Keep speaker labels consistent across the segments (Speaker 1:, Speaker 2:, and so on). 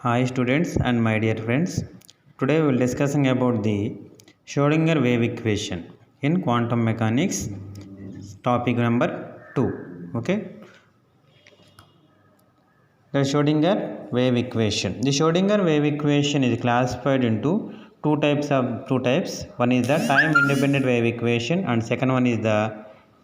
Speaker 1: Hi students and my dear friends. Today we will discussing about the Schrödinger wave equation in quantum mechanics, topic number 2. Okay. The Schrödinger wave equation. The Schrödinger wave equation is classified into two types. One is the time independent wave equation and second one is the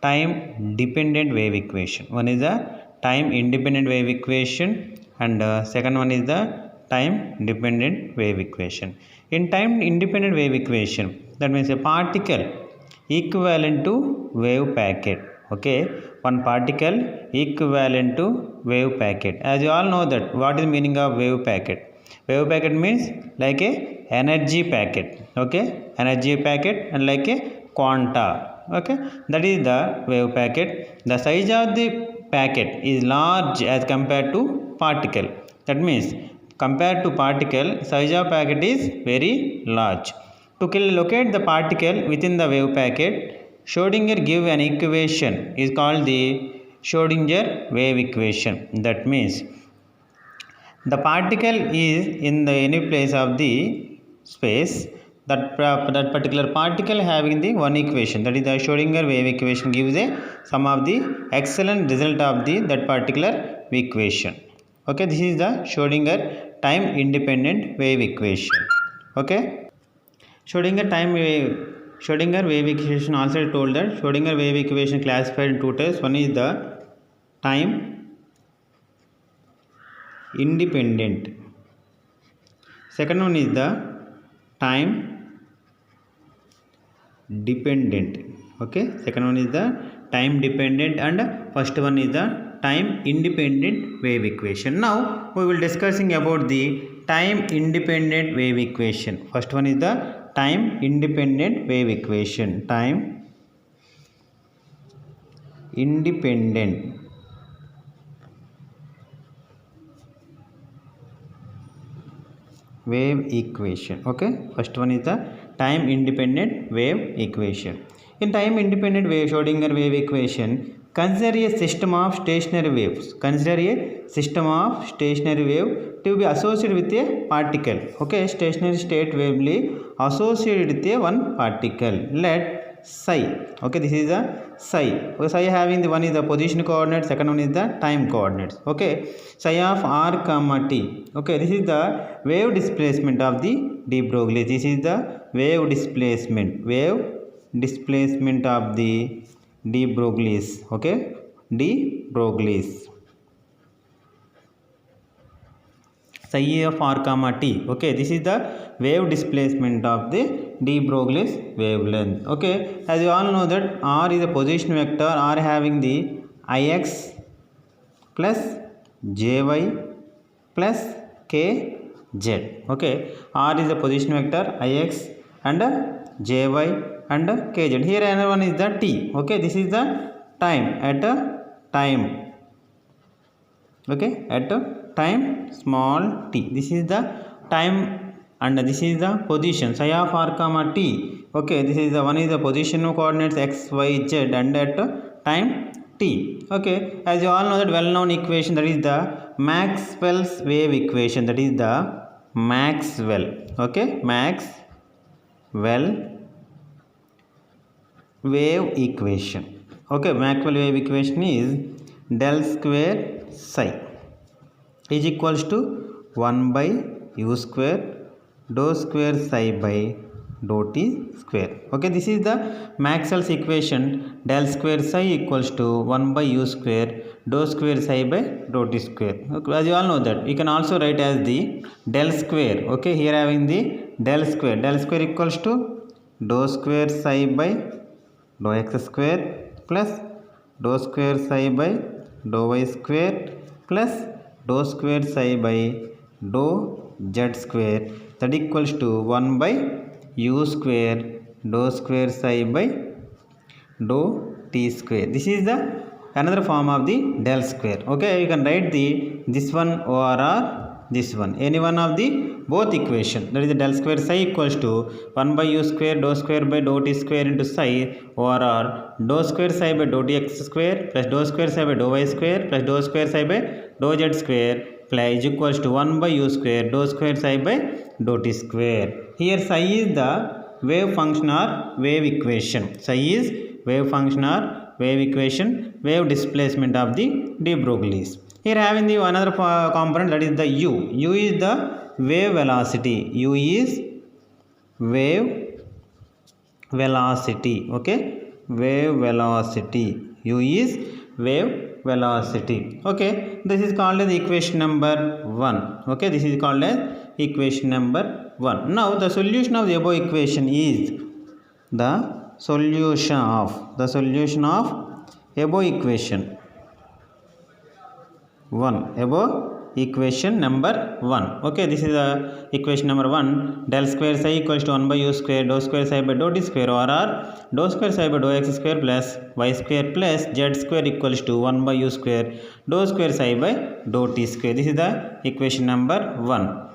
Speaker 1: time dependent wave equation. One is the time independent wave equation and second one is the time dependent wave equation. In time independent wave equation, that means a particle equivalent to wave packet. Okay, one particle equivalent to wave packet. As you all know that what is the meaning of wave packet? Wave packet means like a energy packet. Okay, energy packet and like a quanta. Okay, that is the wave packet. The size of the packet is large as compared to particle. That means compared to particle, size of packet is very large. To locate the particle within the wave packet, Schrödinger give an equation is called the Schrödinger wave equation. That means the particle is in the any place of the space, that particular particle having the one equation, that is the Schrödinger wave equation gives a some of the excellent result of the that particular equation. Okay, this is the Schrödinger time independent wave equation. Okay, Schrödinger wave equation also told that Schrödinger wave equation classified in two types. One is the time independent. Second one is the time dependent. Okay, second one is the time dependent and first one is the time independent wave equation. Now we will discussing about the time independent wave equation. First one is the time independent wave equation. Time independent wave equation. Okay, first one is the time independent wave equation. In time independent Schrödinger wave equation, consider a system of stationary waves. Consider a system of stationary wave to be associated with a particle. Okay, stationary state wavely associated with a one particle. Let psi. Okay, this is the psi. Okay, psi having the one is the position coordinate, second one is the time coordinates. Okay, psi of r comma t. Okay, this is the wave displacement of the de Broglie. This is the wave displacement. Wave displacement of the de Broglie's. Okay, de Broglie's. Psi of r comma t. Okay, this is the wave displacement of the de Broglie's wavelength. Okay, as you all know that r is a position vector. R having the ix plus jy plus kz. Okay, r is a position vector ix and jy and kz. Here another one is the t. Okay, this is the time at a time. Okay, at a time small t. This is the time and this is the position psi of r comma t. Okay, this is the one is the position coordinates x, y, z and at time t. Okay, as you all know that well known equation, that is the Maxwell's wave equation. That is the Maxwell. Okay, Maxwell wave equation. Okay, Maxwell wave equation is del square psi is equals to 1 by u square dou square psi by dou t square. Okay, this is the Maxwell's equation. Del square psi equals to 1 by u square dou square psi by dou t square. Okay, as you all know that you can also write as the del square. Okay, here having the del square. Del square equals to dou square psi by dou x square plus dou square psi by dou y square plus dou square psi by dou z square, that equals to 1 by u square dou square psi by dou t square. This is the another form of the del square. Okay, you can write the this one or this one, any one of the both equation, that is the del square psi equals to 1 by u square dou square by dou t square into psi or dou square psi by dou t x square plus dou square psi by dou y square plus dou square psi by dou z square plus is equals to 1 by u square dou square psi by dou t square. Here psi is the wave function or wave equation. Psi is wave function or wave equation, wave displacement of the de Broglie's. Here having the another component, that is the u. U is the wave velocity. U is wave velocity. Okay, wave velocity. U is wave velocity. Okay, this is called as equation number 1. Okay, this is called as equation number 1. Now the solution of the above equation is the solution of above equation 1, above equation number 1. Okay, this is the equation number 1. Del square psi equals to 1 by u square dou square psi by dou t square, or dou square psi by dou x square plus y square plus z square equals to 1 by u square dou square psi by dou t square. This is the equation number 1.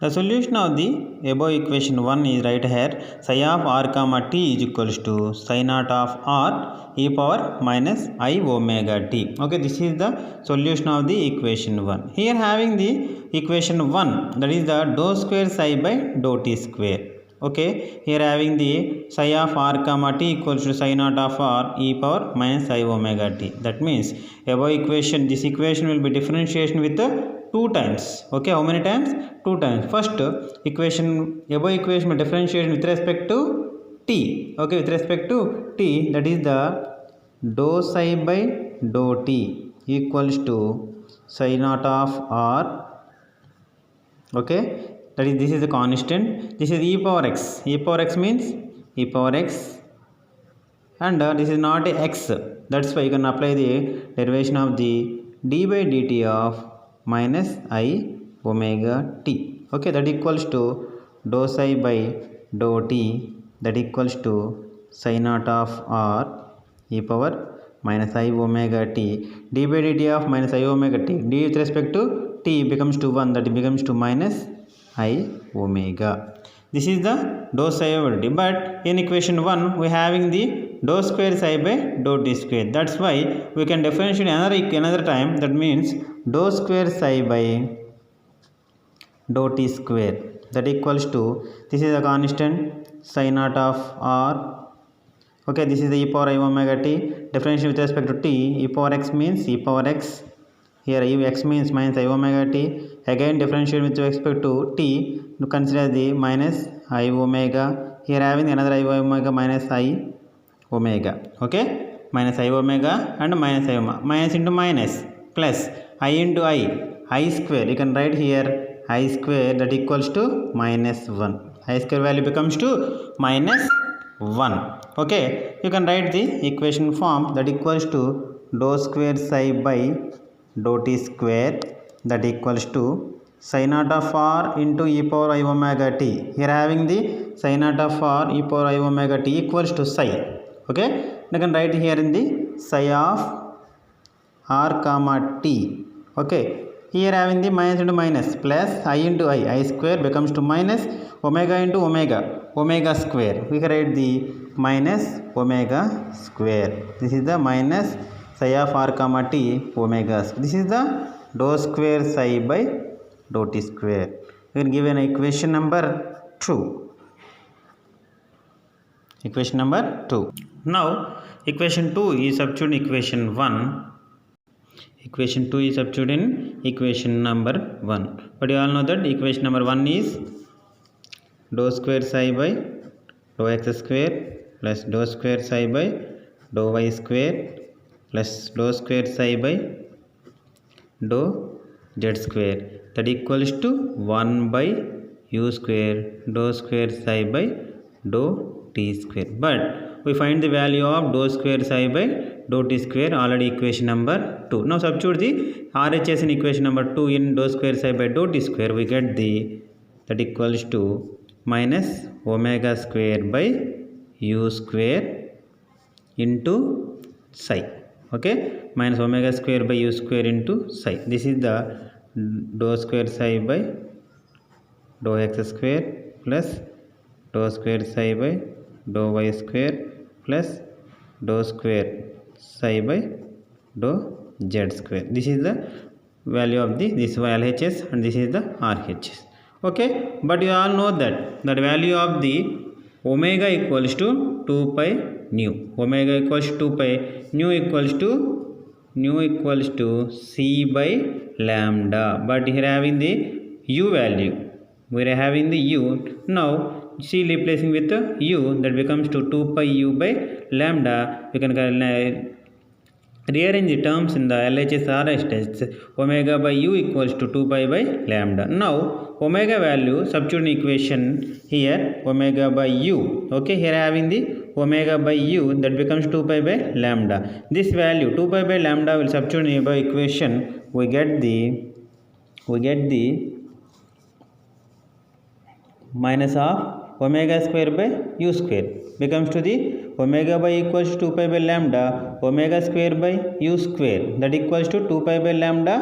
Speaker 1: The solution of the above equation 1 is right here. Psi of r comma t is equals to psi naught of r e power minus I omega t. Okay, this is the solution of the equation 1. Here having the equation 1, that is the dou square psi by dou t square. Okay, here having the psi of r comma t equals to psi naught of r e power minus I omega t. That means above equation, this equation will be differentiation with the 2 times. Okay, how many times? 2 times. First equation, above equation will differentiation with respect to t. Okay, with respect to t, that is the dou psi by dou t equals to psi naught of r. Okay, that is, this is the constant. This is e power x. E power x means e power x, and this is not a x. That's why you can apply the derivation of the d by dt of minus I omega t. Okay, that equals to dou psi by dou t, that equals to psi naught of r e power minus I omega t. D by dt of minus I omega t. D with respect to t becomes to 1, that becomes to minus I omega. This is the dou psi over t. But in equation 1 we having the dou square psi by dou t square. That's why we can differentiate another time. That means dou square psi by dou t square, that equals to, this is a constant, psi naught of r. Okay, this is the e power I omega t. Differentiation with respect to t. E power x means e power x. Here x means minus I omega t. Again differentiate with respect to t. To consider the minus I omega. Here having another I omega minus I omega. Okay, minus I omega and minus I omega. Minus into minus plus I into I square. You can write here I square, that equals to minus 1. I square value becomes to minus 1. Okay, you can write the equation form, that equals to dou square psi by dou t square, that equals to psi naught of r into e power I omega t. Here having the psi naught of r e power I omega t equals to psi. Okay, you can write here in the psi of r comma t. Okay, here having the minus into minus plus I into I square becomes to minus omega into omega square. We can write the minus omega square. This is the minus psi of r comma t omega. This is the dou square psi by dou t square. We can give an equation number 2. Equation number 2. Now equation 2 is substituted in equation 1. Equation 2 is substituted in equation number 1. But you all know that equation number 1 is dou square psi by dou x square plus dou square psi by dou y square plus dou square psi by dou z square, that equals to 1 by u square dou square psi by dou t square. But we find the value of dou square psi by dou t square already equation number 2. Now substitute the RHS in equation number 2 in dou square psi by dou t square. We get the, that equals to minus omega square by u square into psi. Okay, minus omega square by u square into psi. This is the dou square psi by dou x square plus dou square psi by dou y square plus dou square psi by dou z square. This is the value of this LHS and this is the RHS. Okay, but you all know that value of the omega equals to 2 pi nu. Omega equals to 2 pi, nu equals to c by lambda. But here having the u value, we are having the u. Now c replacing with the u, that becomes to 2 pi u by lambda. We can rearrange the terms in the LHS RHS. Omega by u equals to 2 pi by lambda. Now omega value, substitute in equation here, omega by u. Okay, here having the omega by u, that becomes 2 pi by lambda. This value 2 pi by lambda will substitute in the equation. We get the minus of omega square by u square, becomes to the omega by equals to 2 pi by lambda, omega square by u square, that equals to 2 pi by lambda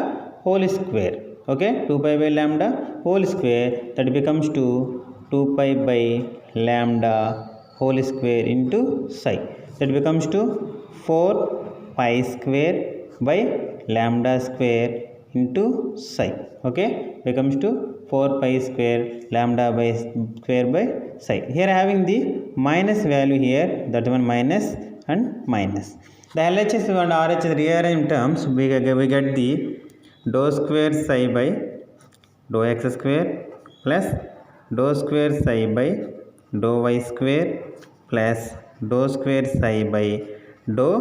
Speaker 1: whole square. Okay, 2 pi by lambda whole square, that becomes to 2 pi by lambda whole square into psi, that becomes to 4 pi square by lambda square into psi. Okay, becomes to 4 pi square lambda by square by psi. Here having the minus value here, that one minus and minus. The LHS and RHS rearranged terms, we get the dou square psi by dou x square plus dou square psi by dou y square plus dou square psi by dou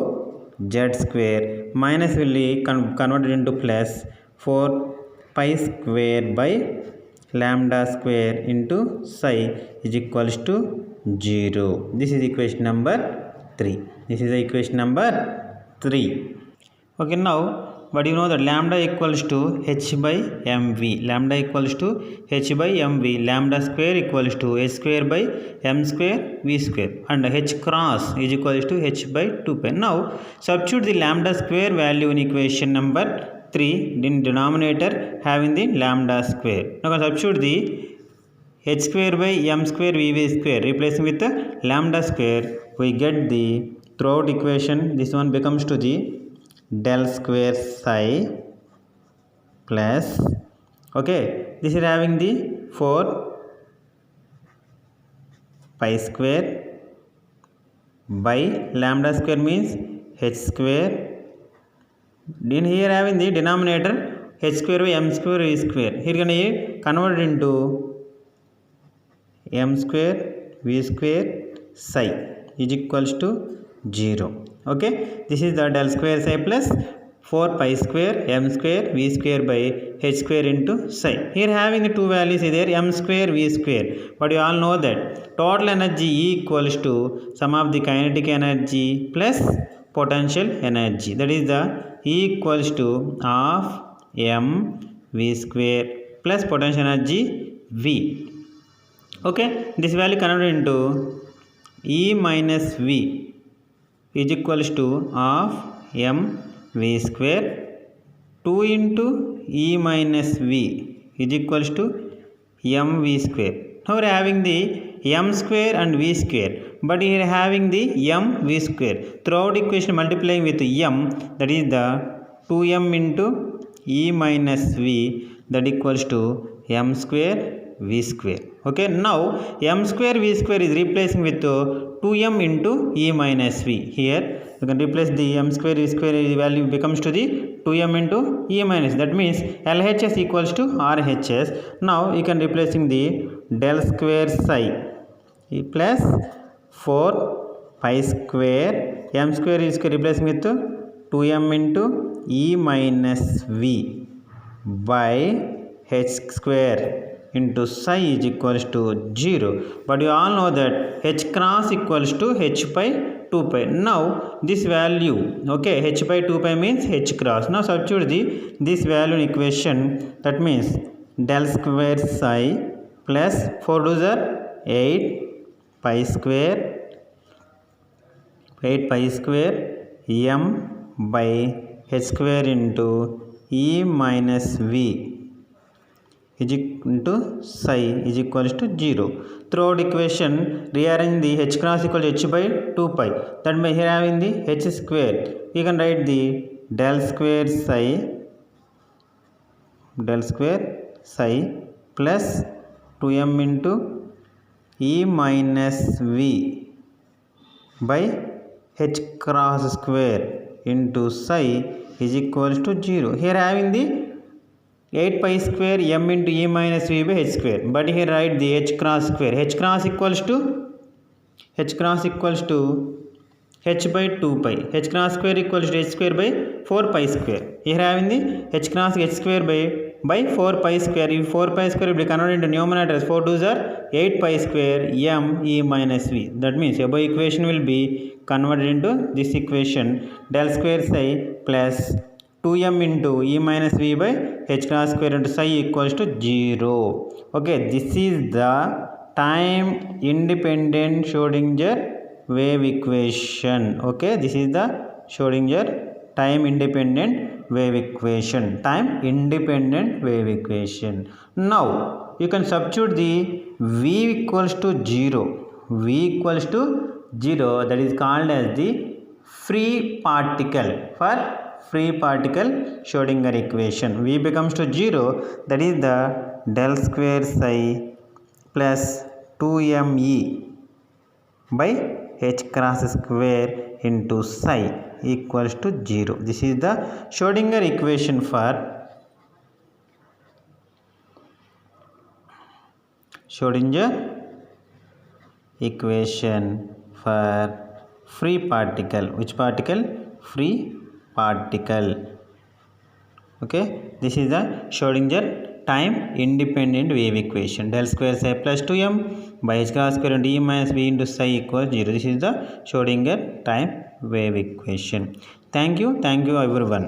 Speaker 1: z square, minus will be converted into plus 4 pi square by lambda square into psi is equals to 0. This is equation number 3. This is the equation number 3. Okay, now but you know that lambda equals to h by mv. Lambda equals to h by mv. Lambda square equals to h square by m square v square, and h cross is equals to h by 2 pi. Now substitute the lambda square value in equation number 3 in denominator, having the lambda square. Now substitute the h square by m square v square, replacing with the lambda square, we get the throughout equation. This one becomes to the del square psi plus, okay, this is having the 4 pi square by lambda square means h square. Then here having the denominator h square by m square v square. Here can you convert into m square v square psi is equals to 0. Okay, this is the del square psi plus 4 pi square m square v square by h square into psi. Here having the two values is there, m square v square, but you all know that total energy E equals to sum of the kinetic energy plus potential energy, that is the E equals to half m v square plus potential energy v. Okay, this value converted into E minus v is equals to half m v square 2 into E minus v is equals to m v square. Now we are having the m square and v square, but here having the m v square. Throughout equation multiplying with m, that is the 2m into E minus v, that equals to m square v square. Okay, now m square v square is replacing with 2m into E minus v. Here you can replace the m square v square value becomes to the 2m into E minus, that means LHS equals to RHS. Now you can replacing the del square psi plus 4 pi square m square is replacing with 2m into E minus v by h square into psi is equals to 0. But you all know that h cross equals to h by 2 pi. Now this value, okay, h by 2 pi means h cross. Now substitute this value in equation, that means del square psi plus 4 to the 8 pi square m by h square into E minus v is into psi is equals to 0. Throughout equation rearrange the h cross equal to h by 2 pi. That by here having the h square, you can write the del square psi del square psi plus 2m into e minus v by h cross square into psi is equals to 0. Here having the 8 pi square m into e minus v by h square, but here write the h cross square. H cross equals to h by 2 pi. H cross square equals to h square by 4 pi square. Here having the h cross h square by 4 pi square. If 4 pi square will be converted into numerator as 4 2s are 8 pi square m e minus v. That means above equation will be converted into this equation del square psi plus 2m into e minus v by h cross square into psi equals to 0. Okay, this is the time independent Schrodinger wave equation. Okay, this is the Schrodinger time independent wave equation. Now you can substitute the v equals to 0. That is called as the free particle. For free particle Schrodinger equation, v becomes to 0. That is the del square psi plus 2me by h cross square into psi equals to 0. This is the Schrodinger equation for free particle. Which particle? Free particle. Okay, this is the Schrodinger time independent wave equation. Del square psi plus 2m by h cross square and e minus v into psi equals 0. This is the Schrodinger time wave equation. Thank you everyone.